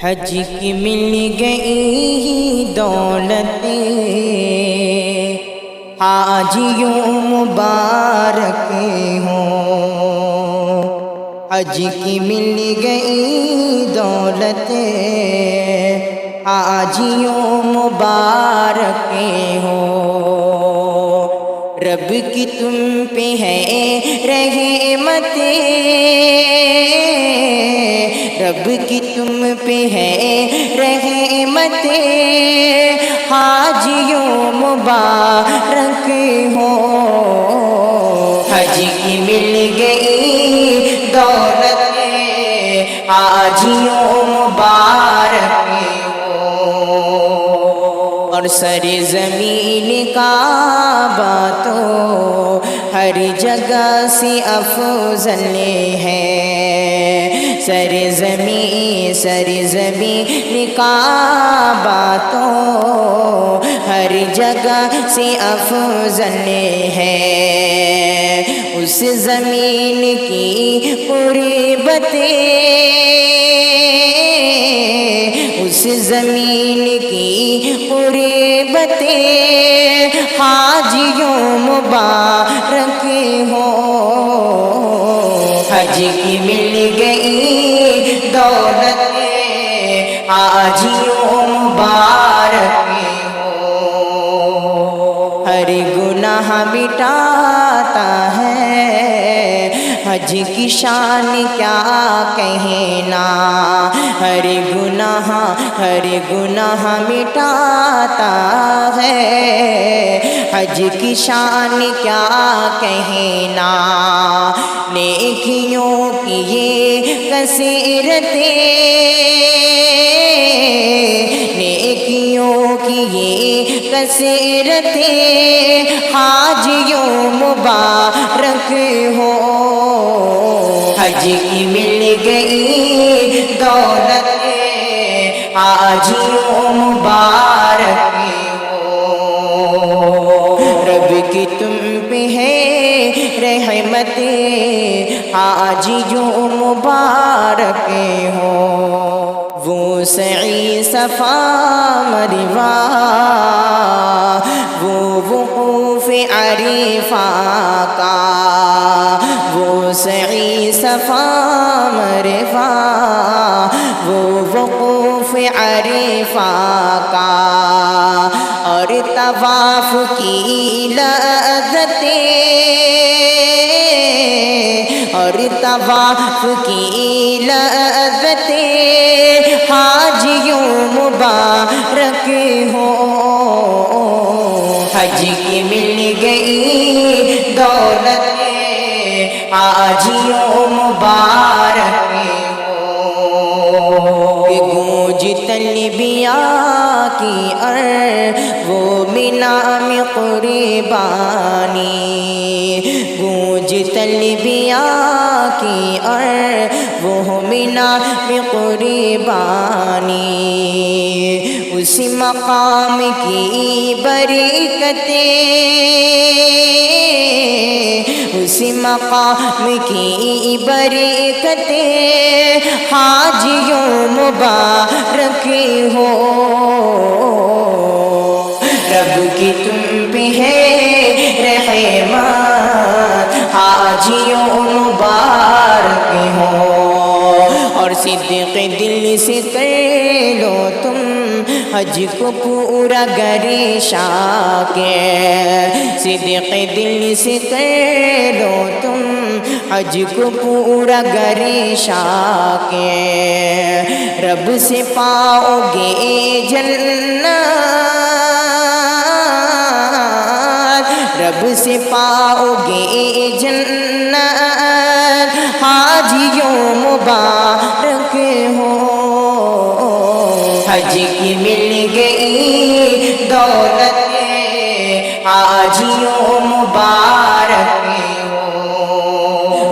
حج کی مل گئی دولتیں حاجیوں مبارک ہوں، حج کی مل گئی دولتیں حاجیوں مبارک ہوں، رب کی تم پہ ہے رحمتیں، رب کی تم پہ ہے رحمتیں، حاجیوں مبارک ہو، حج کی مل گئی دولتیں حاجیوں مبارک ہو، اور سر زمین کعبہ تو ہر جگہ سے افضل ہے، سر زمین کعبہ تو ہر جگہ سے افضل ہے، اس زمین کی قربتیں، اس زمین کی قربتیں حاجیوں مبارک ہو، حج کی مل گئی دولتیں حاجیوں مبارک ہو، ہر گناہ مٹاتا ہے حج کی شان کیا کہنا، ہر گناہ مٹاتا ہے حج کی شان کیا کہنا، نیکیوں کی یہ کثرتیں، نیکیوں کی یہ کثرتیں حاجیوں مبارک ہو، حج کی مل گئی دولتیں حاجیوں مبارک ہو، رب کی تم پہ ہے رحمتیں حاجیوں مبارک ہو، وہ سعی صفا مروہ وہ وقوف عرفہ کا، وہ سعی صفا مروہ وہ وقوف عرفہ کا، اور طواف کی لذتیں، اور طواف کی لذتیں حاجیوں مبارک ہو، حج کی مل گئی دولتیں حاجیوں مبارک ہو، گونج تلبیہ کی وہ مینا میں قربانی، گونج تلبیہ کی وہ مینا میں قربانی، اسی مقام کی برکتیں، اسی مقام کی برکتیں حاجیوں مبارک ہو، رب کی تم پہ ہے رحمت حاجیوں مبارک ہو، اور صدق دل سے کر لو تم حج کو پورا گریشا کے، صدق دل سے کر لو تم حج کو پورا گریشا کے، رب سے پاؤ گے جنت، رب سے پاؤ گے جنت حاجیوں مبارک ہو، حج کی مل گئی دولتیں حاجیوں مبارک ہو،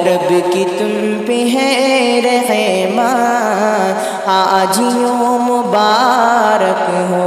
رب کی تم پہ ہے رحمت حاجیوں مبارک ہو۔